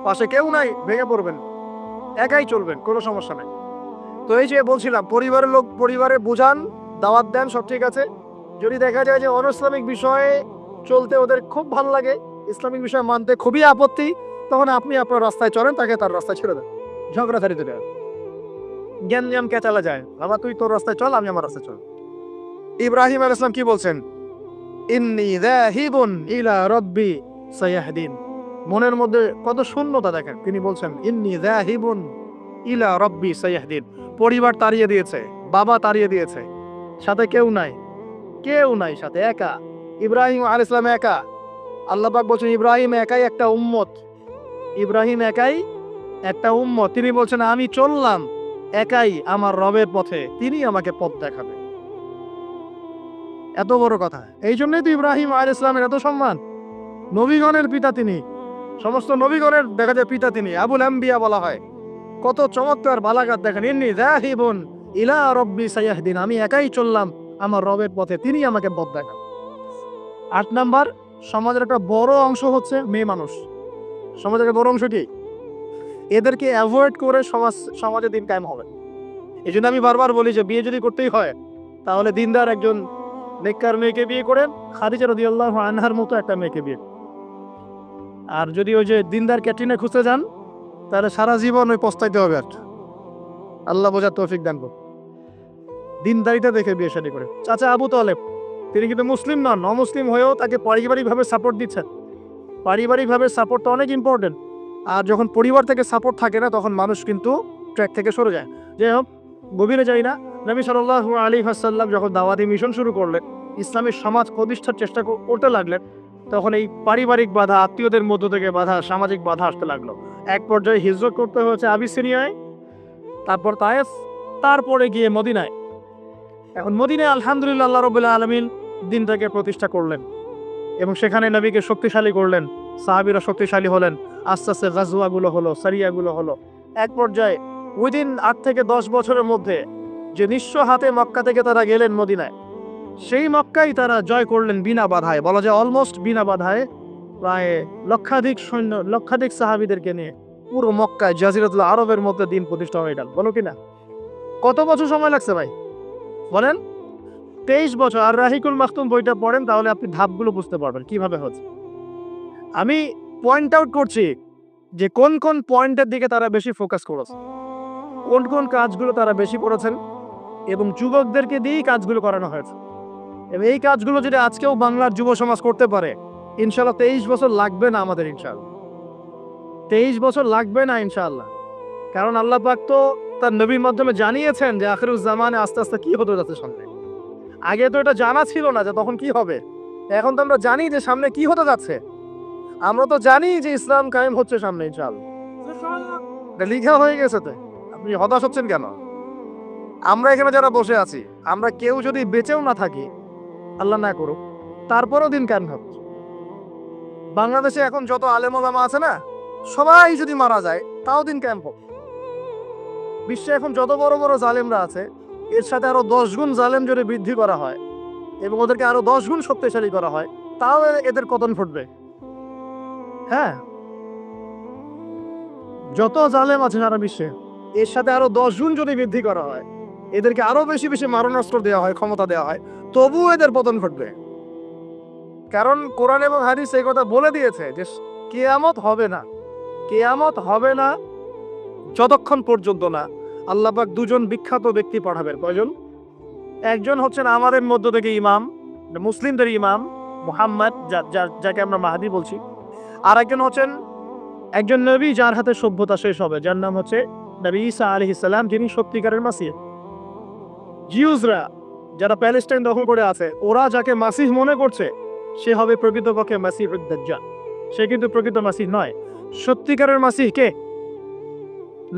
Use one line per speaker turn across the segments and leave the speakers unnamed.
পাশে কেউ নাই, ভেঙে পড়বেন, একাই চলবেন, কোনো সমস্যা নাই। তো এই যে বলছিলাম, পরিবারের লোক পরিবারে বুঝান, দাওয়াত দেন, সব ঠিক আছে। যদি দেখা যায় যে অনইসলামিক বিষয়ে চলতে ওদের খুব ভালো লাগে, ইসলামিক বিষয় মানতে খুবই আপত্তি, তখন আপনি আপনার রাস্তায় চলেন, তাকে তার রাস্তায় ছেড়ে দেন। ঝগড়াঝাড়ি তো জ্ঞান জ্ঞান কে চালা যায়, বাবা তুই তোর রাস্তায় চল, আমি আমার রাস্তায় চল। ইব্রাহিম আলাইহিস সালাম কি বলছেন? ইন্নী যাহিবুন ইলা রাব্বি সায়াহদিন। মনের মধ্যে কত শূন্যতা দেখেন, তিনি বলছেন ইন্নী যাহিবুন ইলা রাব্বি সায়াহদিন। পরিবার তাড়িয়ে দিয়েছে, বাবা তাড়িয়ে দিয়েছে, সাথে কেউ নাই, কেউ নাই সাথে, একা। ইব্রাহিম আলাইহিস সালাম একা। আল্লাহ পাক বলছেন ইব্রাহিম একাই একটা উম্মত, ইব্রাহিম একাই একটা উম্মত। তিনি বলছেন আমি চললাম একাই আমার রবের পথে, তিনি আমাকে পথ দেখাবে। এত বড় কথা। এই জন্যই তো ইব্রাহিম আলাইহিস সালামের এত সম্মান। নবীগণের পিতা তিনি, সমস্ত নবীগণের দেখা যায় পিতা তিনি, আবুল আম্বিয়া বলা হয়। কত চমৎকার বালাগাত দেখেন, ইন্নী যাহিবুন ইলা রাব্বি সায়াহদিন, আমি একাই চললাম আমার রবের পথে, তিনি আমাকে পথ দেখান। 8 নাম্বার, সমাজের একটা বড় অংশ হচ্ছে মেয়ে মানুষ। সমাজের একটা বড় অংশ কি? এদেরকে অ্যাভয়েড করে সমাজে দিন কায়েম হবে। এই জন্য আমি বারবার বলি যে বিয়ে যদি করতেই হয়, তাহলে দিনদার একজন নেককার মেয়েকে বিয়ে করেন, খাদিজা রাদিয়াল্লাহু আনহার মতো একটা মেয়েকে বিয়ে। আর যদি ওই যে দিনদার ক্যাটরিনা খুঁজতে যান, তাহলে সারা জীবন ওই পস্তাইতে হবে। আর আল্লাহ বোঝার তৌফিক দান করুন। দিনদারিতা দেখে বিয়ে শাদী করে। চাচা আবু তালেব, তিনি কিন্তু মুসলিম নন, অমুসলিম হয়েও তাকে পারিবারিকভাবে সাপোর্ট দিচ্ছেন। পারিবারিকভাবে সাপোর্টটা অনেক ইম্পর্টেন্ট। আর যখন পরিবার থেকে সাপোর্ট থাকে না, তখন মানুষ কিন্তু ট্র্যাক থেকে সরে যায়। যাই হোক, গভীরে যাই না। নবী সাল্লাল্লাহু আলাইহি ওয়াসাল্লাম যখন দাওয়াতি মিশন শুরু করলেন, ইসলামী সমাজ প্রতিষ্ঠার চেষ্টা করতে লাগলেন, তখন এই পারিবারিক বাধা, আত্মীয়দের মধ্য থেকে বাধা, সামাজিক বাধা আসতে লাগলো। এক পর্যায়ে হিজরত করতে হয়েছে আবিসিনিয়ায়, তারপর তায়েফ, তারপরে গিয়ে মদিনায়। এখন মদিনায় আলহামদুলিল্লাহ আল্লাহ রাব্বুল আলামিন দিনটাকে প্রতিষ্ঠা করলেন এবং সেখানে নবীকে শক্তিশালী করলেন, সাহাবীরা শক্তিশালী হলেন, আস্তে আস্তে গাজওয়াগুলো হলো, সারিয়াগুলো হলো। এক পর্যায়ে উইদিন 8 থেকে 10 বছরের মধ্যে যে নিঃস্ব হাতে মক্কা থেকে তারা গেলেন মদিনায়, সেই মক্কাই তারা জয় করলেন বিনা বাধায়, বলা যায় অলমোস্ট বিনা বাধায়। প্রায় লক্ষাধিক সৈন্য, লক্ষাধিক সাহাবীদেরকে নিয়ে পুরো মক্কায়, জাজিরাতুল আরবের মধ্যে দিন প্রতিষ্ঠা হয়ে গেল। বলো কিনা? কত বছর সময় লাগছে ভাই বলেন? 23 বছর। আর রাহিকুল মাখতুম বইটা পড়েন, তাহলে আপনি ধাপগুলো বুঝতে পারবেন কিভাবে হচ্ছে। আমি পয়েন্ট আউট করছি যে কোন কোন পয়েন্টের দিকে তারা বেশি ফোকাস করেছে, কোন কোন কাজগুলো তারা বেশি করেছেন, এবং যুবকদেরকে দিয়েই কাজগুলো করানো হয়েছে। এবং এই কাজগুলো যদি আজকেও বাংলার যুব সমাজ করতে পারে, ইনশাল্লাহ 23 বছর লাগবে না আমাদের, ইনশাল্লাহ 23 বছর লাগবে না ইনশাআল্লাহ। কারণ আল্লাহ পাক তো তার নবীর মাধ্যমে জানিয়েছেন যে আখিরুজ জামানে আস্তে আস্তে কি হতে যাচ্ছে সামনে। আগে তো এটা জানা ছিল না যে তখন কি হবে। এখন তো আমরা জানি যে সামনে কি হতে যাচ্ছে। আমরা তো জানি যে ইসলাম কায়েম হচ্ছে সামনে ইনশাআল্লাহ, এটা লিখা হয়ে গেছে। তো আপনি হতাশ হচ্ছেন কেন? আমরা এখানে যারা বসে আছি, আমরা কেউ যদি বেঁচেও না থাকি, আল্লাহ না করুক, তারপরও দিন কায়েম হবে। বাংলাদেশে এখন যত আলেম ওলামা আছে না, সবাই যদি মারা যায় তাও দিন কায়েম হবে। বিশ্বে এখন যত বড় বড় জালেমরা আছে, এর সাথে আরো 10 গুণ জালেম যদি বৃদ্ধি করা হয় এবং ওদেরকে আরো 10 গুণ শক্তিশালী করা হয়, তাও এদের পতন ঘটবে। হ্যাঁ, যত জালেম আছে সারা বিশ্বে, এর সাথে আরো 10 গুণ যদি বৃদ্ধি করা হয়, এদেরকে আরো বেশি বেশি মারণাস্ত্র দেওয়া হয়, ক্ষমতা দেওয়া হয়, তবুও এদের পতন ঘটবে। কারণ কোরআন এবং হাদিস এই কথা বলে দিয়েছে যে কিয়ামত হবে না, কিয়ামত হবে না যতক্ষণ পর্যন্ত না আল্লাহ পাক দুজন বিখ্যাত ব্যক্তি পাঠাবেন। কয়জন? একজন হচ্ছেন আমাদের মধ্য থেকে ইমাম, মুসলিমদের ইমাম মুহাম্মদ, যাকে আমরা মাহদী বলছি। আর একজন হচ্ছেন একজন নবী, যার হাতে সভ্যতা শেষ হবে, যার নাম হচ্ছে নবী ঈসা আলাইহিস সালাম, যিনি সত্যিকারের মাসিহ। জিউসরা যারা প্যালেস্টাইন দখল করে আছে, ওরা যাকে মাসিহ মনে করছে, সে হবে প্রকৃতপক্ষে মাসিহুদ দাজ্জাল। সে কিন্তু প্রকৃত মাসিহ নয়। সত্যিকারের মাসিহ কে?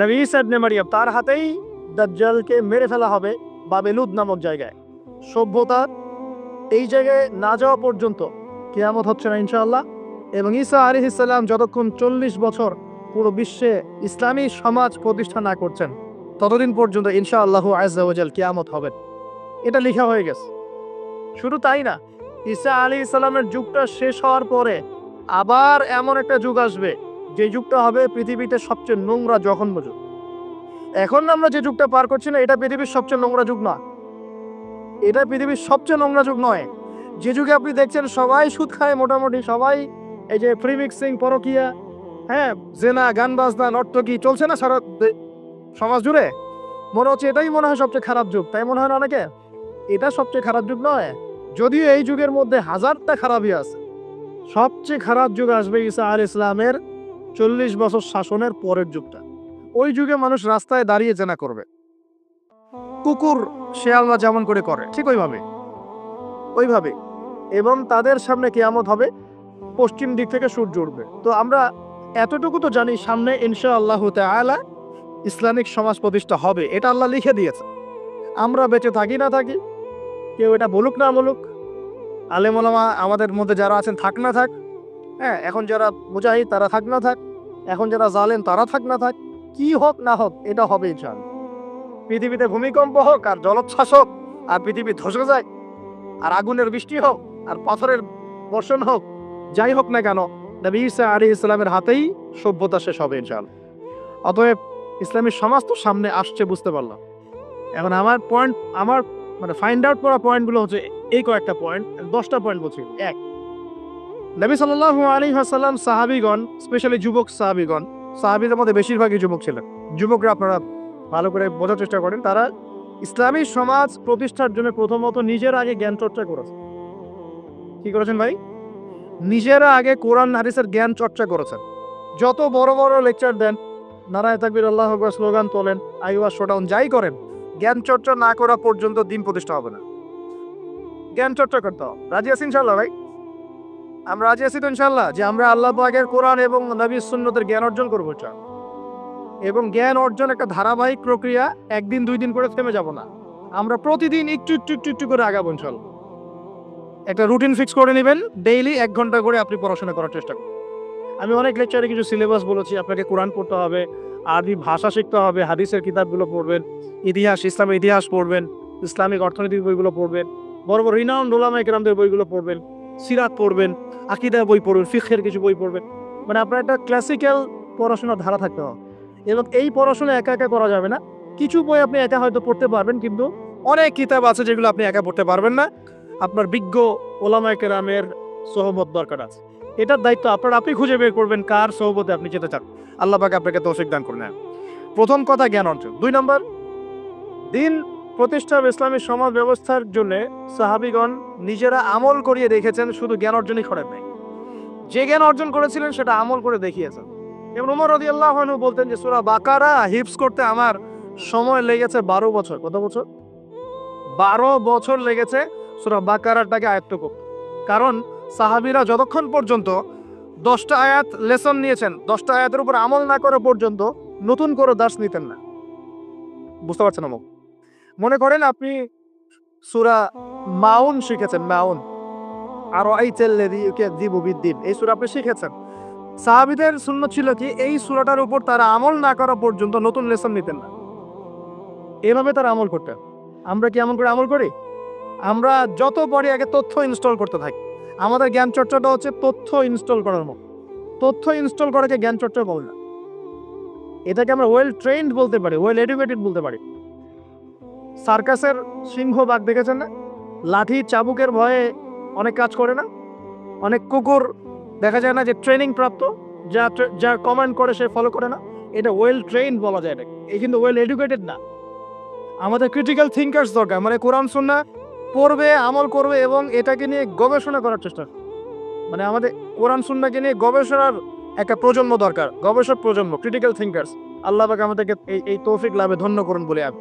নবী ঈসা ইবনে মারইয়াম। তার হাতেই দাজ্জালকে মেরে ফেলা হবে বাবেলুদ নামক জায়গায়। সভ্যতা এই জায়গায় না যাওয়া পর্যন্ত কিয়ামত হচ্ছে না ইনশাআল্লাহ। এবং ঈসা আলাইহিস সালাম যতক্ষণ 40 বছর পুরো বিশ্বে ইসলামী সমাজ প্রতিষ্ঠা না করছেন, ততদিন পর্যন্ত ইনশাআল্লাহু আযজা ওয়া জাল কিয়ামত হবে। এটা লেখা হয়ে গেছে। শুধু তাই না, ঈসা আলাইহিস সালামের যুগটা শেষ হওয়ার পরে আবার এমন একটা যুগ আসবে যে যুগটা হবে পৃথিবীতে সবচেয়ে নোংরা জঘন্য যুগ। এখন আমরা যে যুগটা পার করছি না, এটা পৃথিবীর সবচেয়ে নোংরা যুগ না, এটা পৃথিবীর সবচেয়ে নোংরা যুগ নয়। যে যুগে আপনি দেখছেন সবাই সুদ খায়, মোটামুটি সবাই এই যে ফ্রি মিক্সিং, পরকিয়া, হ্যাঁ, জেনা, গান বাজনা, নর্তকী চলছে না সারা সমাজ জুড়ে, মনে হচ্ছে এটাই মনে হয় সবচেয়ে খারাপ যুগ, তাই মনে হয় না অনেকে? এটা সবচেয়ে খারাপ যুগ নয়, যদিও এই যুগের মধ্যে হাজারটা খারাপই আছে। সবচেয়ে খারাপ যুগ আসবে ঈসা আলাইহিস সালামের 40 বছর শাসনের পরের যুগটা। ওই যুগে মানুষ রাস্তায় দাঁড়িয়ে জেনা করবে, কুকুর শেয়ালরা যেমন করে করে ঠিক ওইভাবে, এবং তাদের সামনে কিয়ামত হবে, পশ্চিম দিক থেকে সূর্য উঠবে। তো আমরা এতটুকু তো জানি সামনে ইনশাআল্লাহ তাআলা ইসলামিক সমাজ প্রতিষ্ঠা হবে, এটা আল্লাহ লিখে দিয়েছে। আমরা বেঁচে থাকি না থাকি, কেউ এটা বলুক না বলুক, আলেম ওলামা আমাদের মধ্যে যারা আছেন থাক না থাক, হ্যাঁ, এখন যারা মুজাহিদ তারা থাক না থাক, এখন যারা জালেম তারা থাক না থাক, কি হোক না হোক এটা হবে ইনশাআল্লাহ। পৃথিবীতে ভূমিকম্প হোক আর জলোচ্ছ্বাস হোক আর পৃথিবী ধসে যায় আর আগুনের বৃষ্টি হোক আর পাথরের বর্ষণ হোক, যাই হোক না কেন নবী ঈসা আলাইহিস সালামের হাতেই সভ্যতা শেষ হবে ইনশাআল্লাহ। অতএব ইসলামী সমাজ তো সামনে আসছে, বুঝতে পারলাম। এখন আমার মানে ফাইন্ড আউট করা পয়েন্টগুলো হচ্ছে এই কয়েকটা পয়েন্ট, 10টা পয়েন্ট বলছি। এক, নবী সাল্লাল্লাহু আলাইহি ওয়াসাল্লাম সাহাবীগণ, স্পেশালি যুবক সাহাবীগণ, সাহাবীদের মধ্যে বেশিরভাগই যুবক ছিলেন, যুবকরা আপনারা ভালো করে বোঝার চেষ্টা করেন, তারা ইসলামী সমাজ প্রতিষ্ঠার জন্য প্রথমত নিজের আগে জ্ঞান চর্চা করেছেন। কি করেছেন ভাই? নিজেরা আগে কোরআন হাদিসের জ্ঞান চর্চা করেছেন। যত বড় বড় লেকচার দেন, নারায়ে তাকবীর, আল্লাহু আকবার স্লোগান তোলেন, আইওয়া শোডাউন যাই করেন, জ্ঞান চর্চা না করা পর্যন্ত দিন প্রতিষ্ঠা হবে না। জ্ঞান চর্চা করতে হবে। রাজি আছি ইনশাআল্লাহ ভাই? আমরা রাজি আছি তো ইনশাআল্লাহ যে আমরা আল্লাহ পাকের কোরআন এবং নবীর সুন্নতের জ্ঞান অর্জন করবো চাই, এবং জ্ঞান অর্জন একটা ধারাবাহিক প্রক্রিয়া, একদিন দুই দিন করে থেমে যাব না, আমরা প্রতিদিন একটু একটু একটু একটু করে আগাবো ইনশাআল্লাহ। একটা রুটিন ফিক্স করে নেবেন, ডেইলি 1 ঘন্টা করে আপনি পড়াশোনা করার চেষ্টা করুন। আমি অনেক লেকচারে কিছু সিলেবাস বলেছি, আপনাকে কোরআন পড়তে হবে, আরবি ভাষা শিখতে হবে, হাদিসের কিতাবগুলো পড়বেন, ইতিহাস, ইসলামের ইতিহাস পড়বেন, ইসলামিক অর্থনীতির বইগুলো পড়বেন, বড় বড় রিনাউন্ড উলামায়ে কেরামদের বইগুলো পড়বেন, সিরাত পড়বেন, আকীদা বই পড়বেন, ফিকহের কিছু বই পড়বেন। মানে আপনার একটা ক্লাসিক্যাল পড়াশোনার ধারা থাকতে হবে, এবং এই পড়াশোনা একা একা করা যাবে না। কিছু বই আপনি একা হয়তো পড়তে পারবেন, কিন্তু অনেক কিতাব আছে যেগুলো আপনি একা পড়তে পারবেন না, আপনার বিজ্ঞ ওলামায়ে কেরামের সোহবত দরকার আছে। এটার দায়িত্ব আপনি খুঁজে বের করবেন কার সোহবতে আপনি যেতে চান। আল্লাহ পাক আপনাকে তৌফিক দান করুন। প্রথম কথা জ্ঞান অর্জন। 2 নম্বর, দিন প্রতিষ্ঠা ইসলামী সমাজ ব্যবস্থার জন্য সাহাবীগণ নিজেরা আমল করিয়ে রেখেছেন, শুধু জ্ঞান অর্জনই করেন নাই, যে জ্ঞান অর্জন করেছিলেন সেটা আমল করে দেখিয়েছেন। এবং ওমর রাদিয়াল্লাহু আনহু বলতেন যে সূরা বাকারা হিফজ করতে আমার সময় লেগেছে 12 বছর। কত বছর? 12 বছর লেগেছে সূরা বাকারাটাকে আয়ত্ত করতে। কারণ সাহাবীরা যতক্ষণ পর্যন্ত 10টা আয়াত লেসন নিয়েছেন, 10টা আয়াতের উপর আমল না করা পর্যন্ত নতুন করে দার্স নিতেন না। বুঝতে পারছেন না? মনে করেন আপনি সূরা মাউন শিখেছেন, মাউন, আর আইতাল্লাযী ইউকাযযিবু বিদ্দীন, এই সূরা আপনি শিখেছেন। সাহাবীদের সুন্নাত ছিল কি এই সূরাটার উপর তারা আমল না করা পর্যন্ত নতুন লেসন নিতেন না, এভাবে তারা আমল করতেন। আমরা কি এমন করে আমল করি? আমরা যত পরে আগে তথ্য ইনস্টল করতে থাকি। আমাদের জ্ঞান চর্চাটা হচ্ছে তথ্য ইনস্টল করার মতো। তথ্য ইনস্টল করাকে জ্ঞান চর্চা বলে না, এটাকে আমরা ওয়েল ট্রেন্ড বলতে পারি, ওয়েল এডুকেটেড বলতে পারি। সার্কাসের সিংহ বাঘ দেখেছেন না? লাঠি চাবুকের ভয়ে অনেক কাজ করে না? অনেক কুকুর দেখা যায় না যে ট্রেনিং প্রাপ্ত, যা কমান্ড করে সে ফলো করে না? এটা ওয়েল ট্রেন্ড বলা যায় না, এই কিন্তু ওয়েল এডুকেটেড না। আমাদের ক্রিটিক্যাল থিঙ্কার্স দরকার, মানে কোরআন সুন্নাহ পড়বে, আমল করবে এবং এটাকে নিয়ে গবেষণা করার চেষ্টা। মানে আমাদের কোরআন সুন্নাহকে নিয়ে গবেষণার একটা প্রজন্ম দরকার, গবেষক প্রজন্ম, ক্রিটিক্যাল থিঙ্কার্স। আল্লাহ পাক আমাদেরকে এই তৌফিক লাভে ধন্য করুন বলে আমি।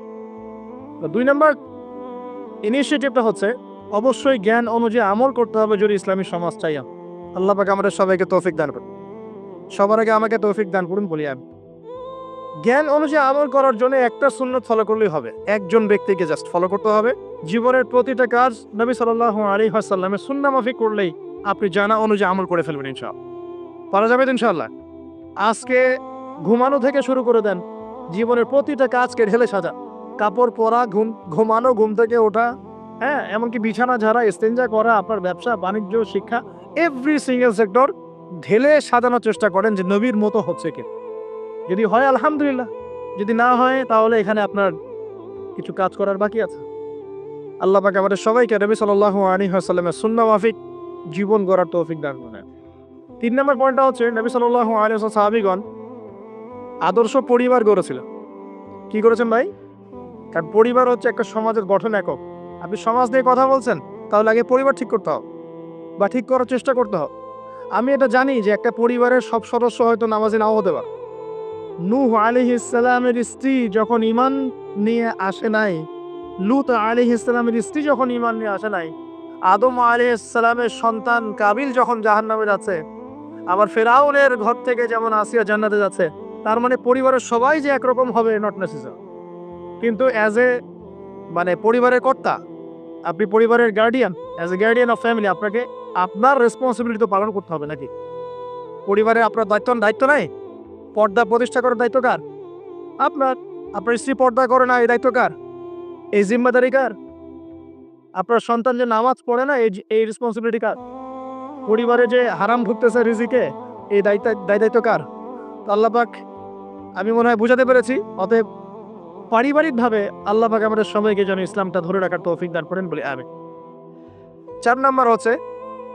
2 নম্বর ইনিশিয়েটিভটা হচ্ছে অবশ্যই জ্ঞান অনুযায়ী আমল করতে হবে যদি ইসলামী সমাজ চাই। আল্লাহ পাক আমাদের সবাইকে তৌফিক দান করুন, সবার আগে আমাকে তৌফিক দান করুন বলি আমি। জ্ঞান অনুযায়ী আমল করার জন্য একটা সুন্নাত ফলো করলেই হবে, একজন ব্যক্তিকে জাস্ট ফলো করতে হবে। জীবনের প্রতিটা কাজ নবী সাল্লাল্লাহু আলাইহি ওয়াসাল্লামের সুন্নাহ মাফিক করলেই আপনি জানা অনুযায়ী আমল করে ফেলবেন ইনশাআল্লাহ। পারা যাবে ইনশাআল্লাহ। আজকে ঘুমানো থেকে শুরু করে দেন, জীবনের প্রতিটা কাজকে ঢেলে সাজা, কাপড় পরা, ঘুমানো, ঘুম থেকে ওঠা, হ্যাঁ, এমনকি বিছানা ঝাড়া, ইস্তেঞ্জা করা, আপনার ব্যবসা বাণিজ্য, শিক্ষা, এভরি সিঙ্গেল সেক্টর ঢেলে সাজানোর চেষ্টা করেন যে নবীর মতো হচ্ছে কি। যদি হয় আলহামদুলিল্লাহ, যদি না হয় তাহলে এখানে আপনার কিছু কাজ করার বাকি আছে। আল্লাহ পাক আমাদের সবাইকে নবী সাল্লাল্লাহু আলাইহি ওয়াসাল্লামের সুন্নাহ মাফিক জীবন গড়ার তৌফিক দান করেন। 3 নম্বর পয়েন্টটা হচ্ছে নবী সাল্লাল্লাহু আলাইহি ওয়াসাল্লাম সাহাবীগণ আদর্শ পরিবার গড়েছিলেন। কি করেছেন ভাই? কারণ পরিবার হচ্ছে একটা সমাজের গঠন একক। আপনি সমাজ নিয়ে কথা বলছেন, তাহলে আগে পরিবার ঠিক করতে হবে বা ঠিক করার চেষ্টা করতে হবে। আমি এটা জানি যে একটা পরিবারের সব সদস্য হয়তো নামাজি নাও হতে পারে। নূহ আলাইহিস সালামের স্ত্রী যখন ঈমান নিয়ে আসে নাই, লূত আলাইহিস সালামের স্ত্রী যখন ঈমান নিয়ে আসে নাই, আদম আলাইহিস সালামের সন্তান কাবিল যখন জাহান্নামে যাচ্ছে, আবার ফেরাউনের ঘর থেকে যেমন আসিয়া জান্নাতে যাচ্ছে, তার মানে পরিবারের সবাই যে একরকম হবে নট নেসেসারি। কিন্তু অ্যাজ এ পরিবারের কর্তা, আপনি পরিবারের guardian, as a guardian of family, আপনাকে আপনার রেসপন্সিবিলিটি তো পালন করতে হবে নাকি? পরিবারে আপনার দায়িত্ব নাই? পর্দা প্রতিষ্ঠা করার দায়িত্ব কার? আপনার। আপনার স্ত্রী পর্দা করে না, এই দায়িত্ব কার? এই জিম্মাদারি কার? আপনার সন্তান যে নামাজ পড়ে না, এই রেসপন্সিবিলিটি কার? পরিবারে যে হারাম ঢুকতেছে রিজিকে, এই দায়িত্ব কার? তো আল্লাহ পাক, আমি মনে হয় বুঝাতে পেরেছি। অতএব পারিবারিকভাবে আল্লাহ পাক আমাদের সবাইকে যেন ইসলামটা ধরে রাখার তৌফিক দান করেন বলে আমিন। 4 নম্বর হচ্ছে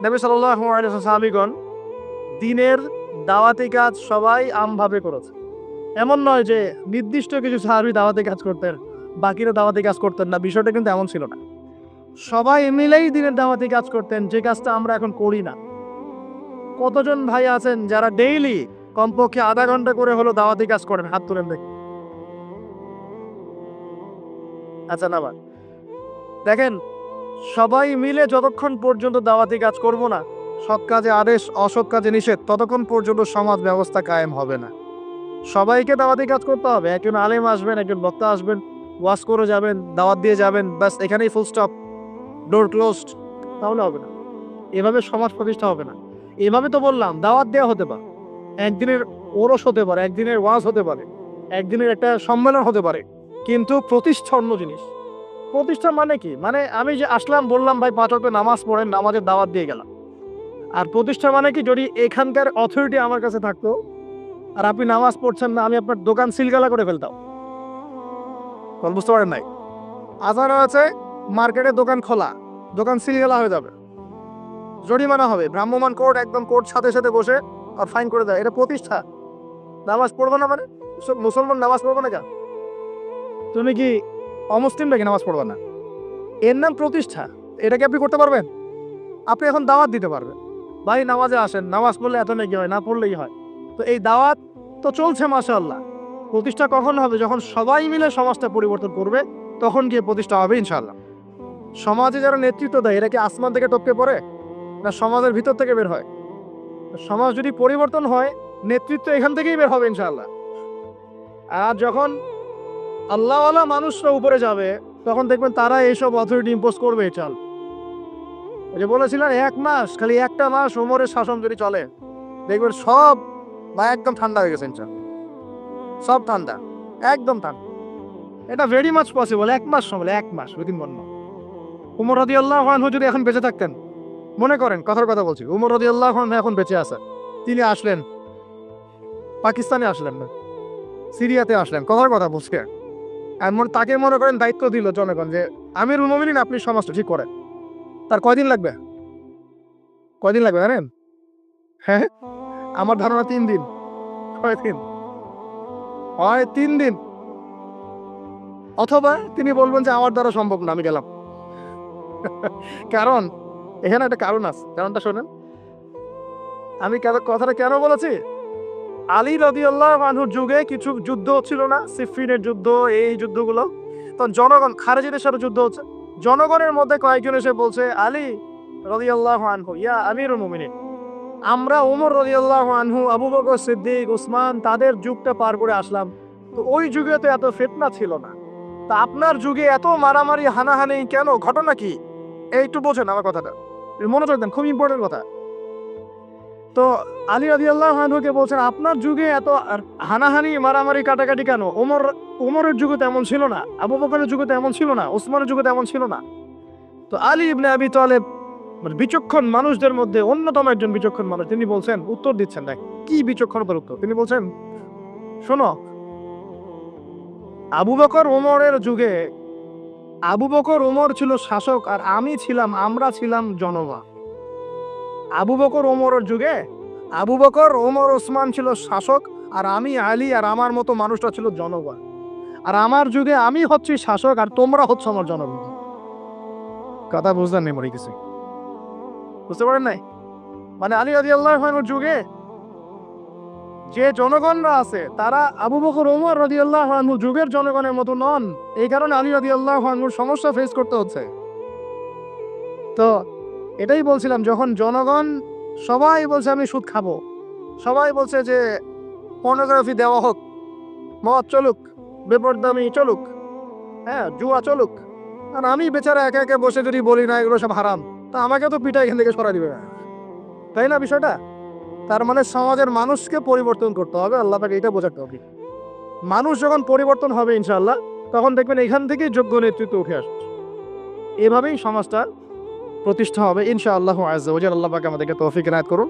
নবী সাল্লাল্লাহু আলাইহি ওয়াসাল্লাম সাহাবীগণ দ্বীনের দাওয়াতি কাজ সবাই আমভাবে করেছে। এমন নয় যে নির্দিষ্ট কিছু সাহাবী দাওয়াতি কাজ করতেন, বাকিরা দাওয়াতি কাজ করতেন না, বিষয়টা কিন্তু এমন ছিল না। সবাই মিলেই দ্বীনের দাওয়াতি কাজ করতেন, যে কাজটা আমরা এখন করি না। কতজন ভাই আছেন যারা ডেইলি কমপক্ষে আধা ঘন্টা করে হলো দাওয়াতি কাজ করেন? হাত তুলেন দেখি। আচ্ছা না ভাই, দেখেন, সবাই মিলে যতক্ষণ পর্যন্ত দাওয়াতি কাজ করব না, সৎ কাজে আদেশ অসৎ কাজে নিষেধ, ততক্ষণ পর্যন্ত সমাজ ব্যবস্থা কায়েম হবে না। সবাইকে দাওয়াতি কাজ করতে হবে। একজন আলেম আসবেন, একজন বক্তা আসবেন, ওয়াজ করে যাবেন, দাওয়াত দিয়ে যাবেন, ব্যাস এখানেই ফুল স্টপ, ডোর ক্লোজড, তাহলে হবে না। এভাবে সমাজ প্রতিষ্ঠা হবে না। এভাবে তো বললাম দাওয়াত দেওয়া হতে পারে, একদিনের ওরস হতে পারে, একদিনের ওয়াজ হতে পারে, একদিনের একটা সম্মেলন হতে পারে, কিন্তু প্রতিষ্ঠা অন্য জিনিস। প্রতিষ্ঠা মানে কি? মানে আমি যে আসলাম, বললাম ভাই 5 ওয়াক্ত নামাজ পড়েন, নামাজের দাওয়াত দিয়ে গেলাম। আর প্রতিষ্ঠা মানে কি? যদি এখানকার অথরিটি আমার কাছে থাকতো আর আপনি নামাজ পড়ছেন না, আমি আপনার দোকান সিলগালা করে ফেলতাম। বুঝতে পারেন নাই? আজান আছে, মার্কেটে দোকান খোলা, দোকান সিলগালা হয়ে যাবে, জরিমানা হবে, ভ্রাম্যমাণ কোর্ট একদম কোর্ট সাথে সাথে বসে আর ফাইন করে দেয়। এটা প্রতিষ্ঠা। নামাজ পড়বো না মানে? মুসলমান নামাজ পড়বো না কেন? তুমি কি অমুসলিম নাকি নামাজ পড়বো না? এর নাম প্রতিষ্ঠা। এটাকে আপনি করতে পারবেন? আপনি এখন দাওয়াত দিতে পারবেন, ভাই নামাজে আসেন, নামাজ পড়লে এত নাকি হয়, না পড়লেই হয়। তো এই দাওয়াত তো চলছে মাশাআল্লাহ। প্রতিষ্ঠা কখন হবে? যখন সবাই মিলে সমাজটা পরিবর্তন করবে, তখন গিয়ে প্রতিষ্ঠা হবে ইনশাআল্লাহ। সমাজে যারা নেতৃত্ব দেয়, এরা কি আসমান থেকে টপকে পড়ে, না সমাজের ভিতর থেকে বের হয়? সমাজ যদি পরিবর্তন হয়, নেতৃত্ব এখান থেকেই বের হবে ইনশাআল্লাহ। আর যখন আল্লাহওয়ালা মানুষরা উপরে যাবে, তখন দেখবেন তারা এইসব অথরিটি ইম্পোজ করবে। চল, ওই যে বলেছিলেন 1 মাস, খালি একটা মাস ওমরের শাসন যদি চলে, দেখবেন সব একদম ঠান্ডা হয়ে গেছে ইনশাআল্লাহ। সব ঠান্ডা, একদম ঠান্ডা। এটা ভেরি মাচ পসিবল। 1 মাস সময়, 1 মাস উইদিন 1 মান্থ। উমর রাদিয়াল্লাহু আনহু যদি এখন বেঁচে থাকতেন, মনে করেন কথার কথা বলছি, উমর রাদিয়াল্লাহু আনহু এখন বেঁচে আছেন, তিনি আসলেন পাকিস্তানে, আসলেন না সিরিয়াতে, আসলেন, কথার কথা বুঝকে, এমন তাকে মনে করেন দায়িত্ব দিল জনগণ যে আমিরুল মুমিনিন, আপনি সমাজটা ঠিক করেন। তার কয়দিন লাগবে? কয়দিন লাগবে জানেন? হ্যাঁ, আমার ধারণা 3 দিন। কয়দিন হয়? 3 দিন। অথবা তিনি বলবেন যে আমার দ্বারা সম্ভব না, আমি গেলাম। কারণ এখানে একটা কারণ আছে, কারণটা শোনেন। আমি কথাটা কেন বলেছি? আলী রাদিয়াল্লাহু আনহুর যুগে কিছু যুদ্ধ হচ্ছিল না, সিফিনের যুদ্ধ, এই যুদ্ধগুলো, তখন জনগণ, খারেজিদের সাথে যুদ্ধ হচ্ছে, জনগণের মধ্যে কয়েকজন এসে বলছে, আলী রাদিয়াল্লাহু আনহু ইয়া আমিরুল মুমিনিন, আমরা ওমর রাদিয়াল্লাহু আনহু, আবু বকর সিদ্দিক, উসমান, তাদের যুগটা পার করে আসলাম, তো ওই যুগে তো এত ফিতনা ছিল না, তা আপনার যুগে এত মারামারি হানাহানি কেন? ঘটনা কি? একটু বোঝেন আমার কথাটা, মনোযোগ দেন, খুব ইম্পর্টেন্ট কথা। তো আলী রাদিয়াল্লাহু আনহুকে বলছেন, আপনার যুগে এত হানাহানি মারামারি কাটাকাটি কেন? ওমরের যুগে তো এমন ছিল না, আবু বকরের যুগে তো এমন ছিল না, উসমানের যুগে তো এমন ছিল না। তো আলী ইবনে আবি তালেব মানে বিচক্ষণ মানুষদের মধ্যে অন্যতম একজন বিচক্ষণ মানুষ, তিনি বলছেন, উত্তর দিচ্ছেন, দেখ কি বিচক্ষণতার উত্তর। তিনি বলছেন, শোনো, আবু বকর ওমরের যুগে আবু বকর ওমর ছিল শাসক আর আমরা ছিলাম জনগণ। আবু বকর ওমরের যুগে আবু বকর ওমর ওসমান ছিল শাসক আর আমি আলী আর আমার মতো মানুষটা ছিল জনগণ। আর আমার যুগে আমি হচ্ছি শাসক আর তোমরা হচ্ছে আমার জনগণ। কথা বুঝলেন নেই মরে কিছু বুঝতে পারেন নাই? মানে আলী রাদিয়াল্লাহু আনহুর যুগে যে জনগণরা আছে তারা আবু বকর ওমর রাদিয়াল্লাহু আনহু যুগের জনগণের মতো নন। এই কারণে আলী রাদিয়াল্লাহু আনহুর সমস্যা ফেস করতে হচ্ছে। তো এটাই বলছিলাম, যখন জনগণ সবাই বলছে আমি সুদ খাবো, সবাই বলছে যে পর্নোগ্রাফি দেওয়া হোক, মদ চলুক, বেপরদামি চলুক, হ্যাঁ জুয়া চলুক, আর আমি বেচারা একে একে বসে যদি বলি না এগুলো সব হারাম, তা আমাকে তো পিঠা এখান থেকে সরা দিবে না, তাই না বিষয়টা? তার মানে সমাজের মানুষকে পরিবর্তন করতে হবে, আল্লাহ পাকে এটা বোঝাতে হবে। মানুষ যখন পরিবর্তন হবে ইনশাআল্লাহ, তখন দেখবেন এখান থেকেই যোগ্য নেতৃত্ব উঠে আসছে। এভাবেই সমাজটা প্রতিষ্ঠা হবে ইনশাআল্লাহ আজ্জা ওয়া জাল। আল্লাহ পাক আমাদেরকে তৌফিক এনায়েত করুন।